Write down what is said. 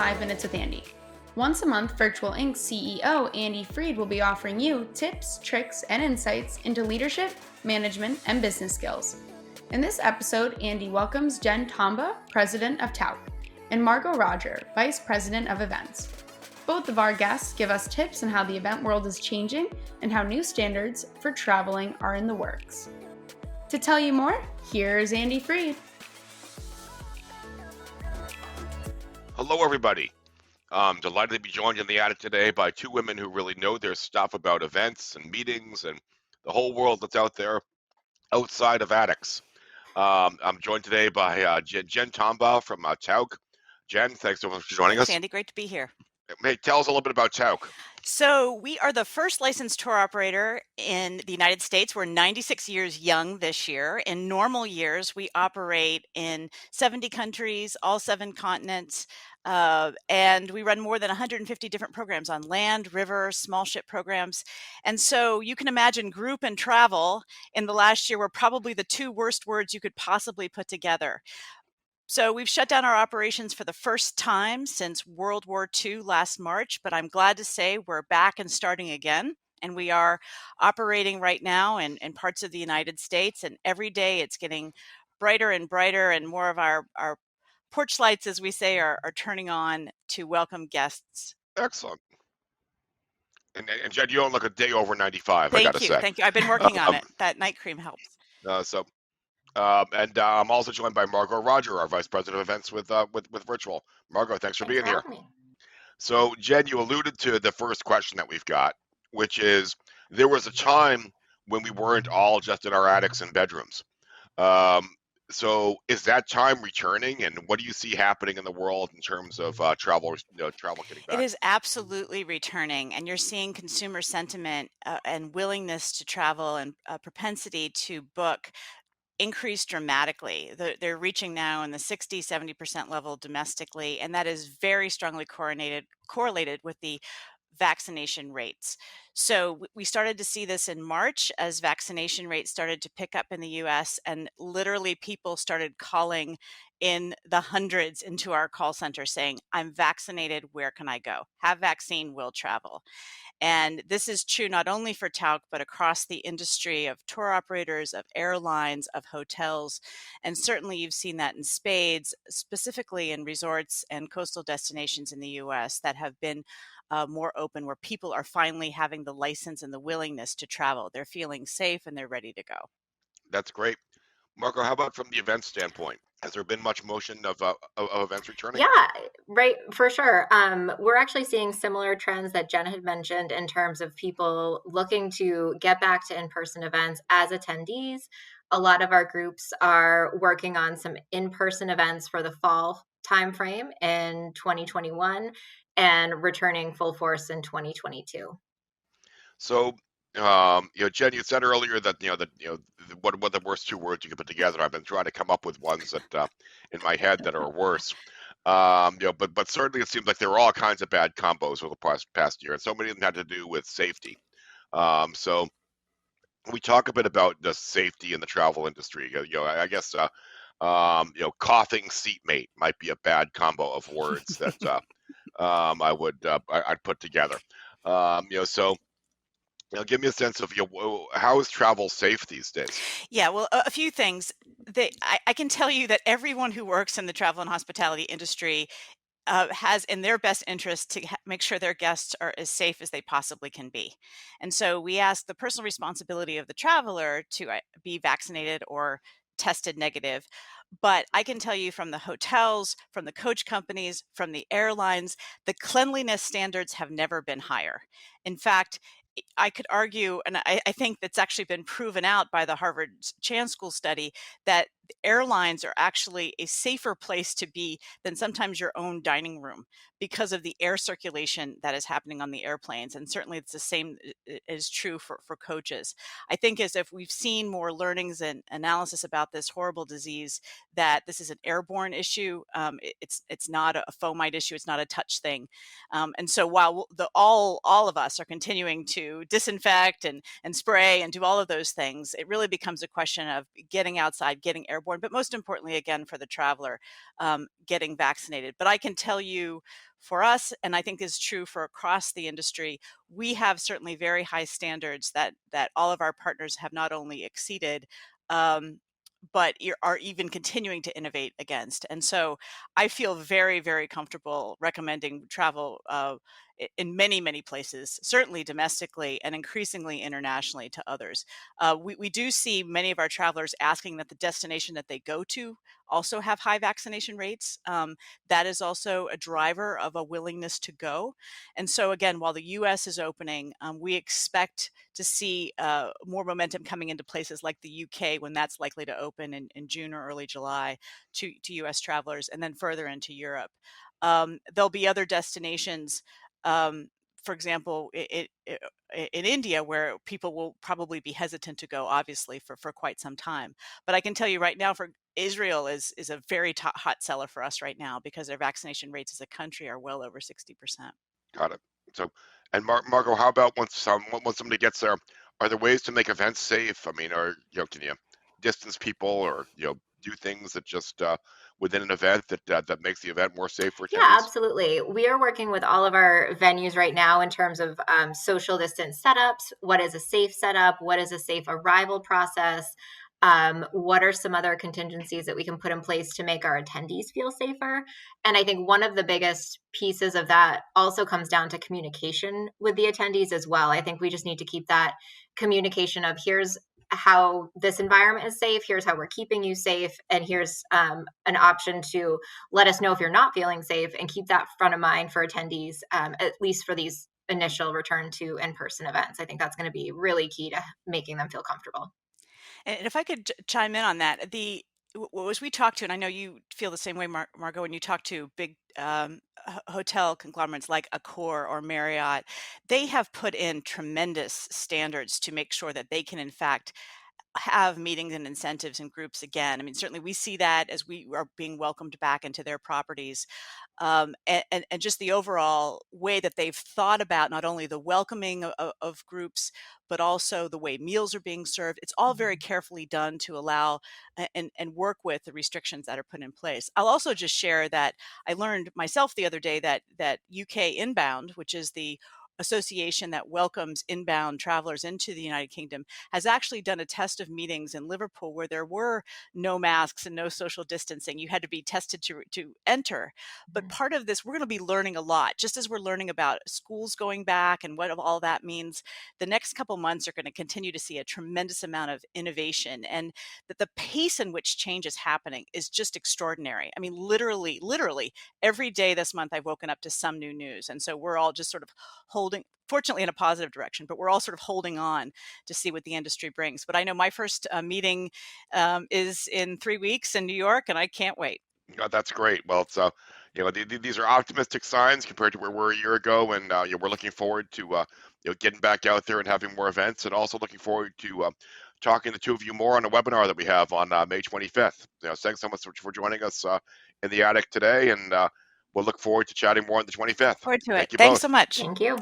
5 Minutes with Andy. Once a month, Virtual Inc.'s CEO Andy Freed will be offering you tips, tricks, and insights into leadership, management, and business skills. In this episode, Andy welcomes Jen Tombaugh, President of Tauck, and Margot Rodger, Vice President of Events. Both of our guests give us tips on how the event world is changing and how new standards for traveling are in the works. To tell you more, here's Andy Freed. Hello, everybody. I'm delighted to be joined in the attic today by two women who really know their stuff about events and meetings and the whole world that's out there outside of attics. I'm joined today by Jen Tombaugh from Tauck. Jen, thanks so much for joining us. Andy, great to be here. Hey, tell us a little bit about Tauck. So we are the first licensed tour operator in the United States. We're 96 years young this year. In normal years, we operate in 70 countries, all 7 continents, and we run more than 150 different programs on land, river, small ship programs. And so you can imagine group and travel in the last year were probably the 2 worst words you could possibly put together. So we've shut down our operations for the first time since World War II last March, but I'm glad to say we're back and starting again. And we are operating right now in parts of the United States. And every day it's getting brighter and brighter, and more of our porch lights, as we say, are turning on to welcome guests. Excellent. And Jen, you don't look a day over 95, I got to say. Thank you. I've been working on it. That night cream helps. I'm also joined by Margot Rodger, our Vice President of Events with Virtual. Margot, thanks for being here. So, Jen, you alluded to the first question that we've got, which is there was a time when we weren't all just in our attics and bedrooms. So, is that time returning, and what do you see happening in the world in terms of travel getting back? It is absolutely returning, and you're seeing consumer sentiment and willingness to travel and propensity to book increased dramatically. They're reaching now in the 60-70% level domestically, and that is very strongly correlated with the vaccination rates. So we started to see this in March as vaccination rates started to pick up in the US, and literally people started calling in the hundreds into our call center saying, I'm vaccinated, where can I go? Have vaccine, will travel. And this is true not only for Tauck, but across the industry of tour operators, of airlines, of hotels. And certainly you've seen that in spades, specifically in resorts and coastal destinations in the US that have been more open, where people are finally having the license and the willingness to travel. They're feeling safe and they're ready to go. That's great. Marco, how about from the event standpoint? Has there been much motion of events returning? Yeah, right, for sure. We're actually seeing similar trends that Jen had mentioned in terms of people looking to get back to in-person events as attendees. A lot of our groups are working on some in-person events for the fall timeframe in 2021 and returning full force in 2022. So, Jen, you said earlier that what the worst 2 words you could put together. I've been trying to come up with ones that in my head that are worse. But certainly it seems like there were all kinds of bad combos over the past year, and so many of them had to do with safety. So we talk a bit about the safety in the travel industry. I guess coughing seatmate might be a bad combo of words that I'd put together. So. Give me a sense of how is travel safe these days? Yeah, well, a few things. I can tell you that everyone who works in the travel and hospitality industry has in their best interest to make sure their guests are as safe as they possibly can be. And so we ask the personal responsibility of the traveler to be vaccinated or tested negative. But I can tell you from the hotels, from the coach companies, from the airlines, the cleanliness standards have never been higher. In fact, I could argue, and I think that's actually been proven out by the Harvard Chan School study, that airlines are actually a safer place to be than sometimes your own dining room because of the air circulation that is happening on the airplanes. And certainly it's the same is true for coaches. I think as if we've seen more learnings and analysis about this horrible disease, that this is an airborne issue. It's not a fomite issue. It's not a touch thing. And so while all of us are continuing to disinfect and spray and do all of those things, it really becomes a question of getting outside, getting airborne airborne, but most importantly, again, for the traveler, getting vaccinated. But I can tell you, for us, and I think is true for across the industry, we have certainly very high standards that all of our partners have not only exceeded, but are even continuing to innovate against. And so I feel very, very comfortable recommending travel in many, many places, certainly domestically and increasingly internationally to others. We do see many of our travelers asking that the destination that they go to also have high vaccination rates. That is also a driver of a willingness to go. And so again, while the US is opening, we expect to see more momentum coming into places like the UK when that's likely to open in June or early July to US travelers, and then further into Europe. There'll be other destinations, for example, in India, where people will probably be hesitant to go, obviously, for quite some time. But I can tell you right now, for Israel is a very hot seller for us right now because their vaccination rates as a country are well over 60%. Got it. So, and Margot, how about once somebody gets there, are there ways to make events safe? I mean, can you distance people, or do things that just within an event that makes the event more safe for Yeah, attendees? absolutely. We are working with all of our venues right now in terms of social distance setups. What is a safe setup? What is a safe arrival process? What are some other contingencies that we can put in place to make our attendees feel safer? And I think one of the biggest pieces of that also comes down to communication with the attendees as well. I think we just need to keep that communication of, here's how this environment is safe, here's how we're keeping you safe, and here's an option to let us know if you're not feeling safe, and keep that front of mind for attendees, at least for these initial return to in-person events. I think that's going to be really key to making them feel comfortable. And if I could chime in on that, as we talk to, and I know you feel the same way, Margot, when you talk to big hotel conglomerates like Accor or Marriott, they have put in tremendous standards to make sure that they can, in fact, have meetings and incentives and groups again. I mean, certainly we see that as we are being welcomed back into their properties. And just the overall way that they've thought about not only the welcoming of groups, but also the way meals are being served. It's all very carefully done to allow and work with the restrictions that are put in place. I'll also just share that I learned myself the other day that UK Inbound, which is the association that welcomes inbound travelers into the United Kingdom, has actually done a test of meetings in Liverpool where there were no masks and no social distancing. You had to be tested to enter. But part of this, we're going to be learning a lot, just as we're learning about schools going back and what all that means. The next couple months are going to continue to see a tremendous amount of innovation, and that the pace in which change is happening is just extraordinary. I mean, literally every day this month I've woken up to some new news. And so we're all just sort of holding, fortunately in a positive direction, but we're all sort of holding on to see what the industry brings. But I know my first meeting is in 3 weeks in New York, and I can't wait. That's great. Well, it's these are optimistic signs compared to where we were a year ago, and we're looking forward to getting back out there and having more events, and also looking forward to talking to the two of you more on a webinar that we have on May 25th. Thanks so much for joining us in the attic today, and we'll look forward to chatting more on the 25th. Forward to it. Thank you Thanks both. so much. Thank you.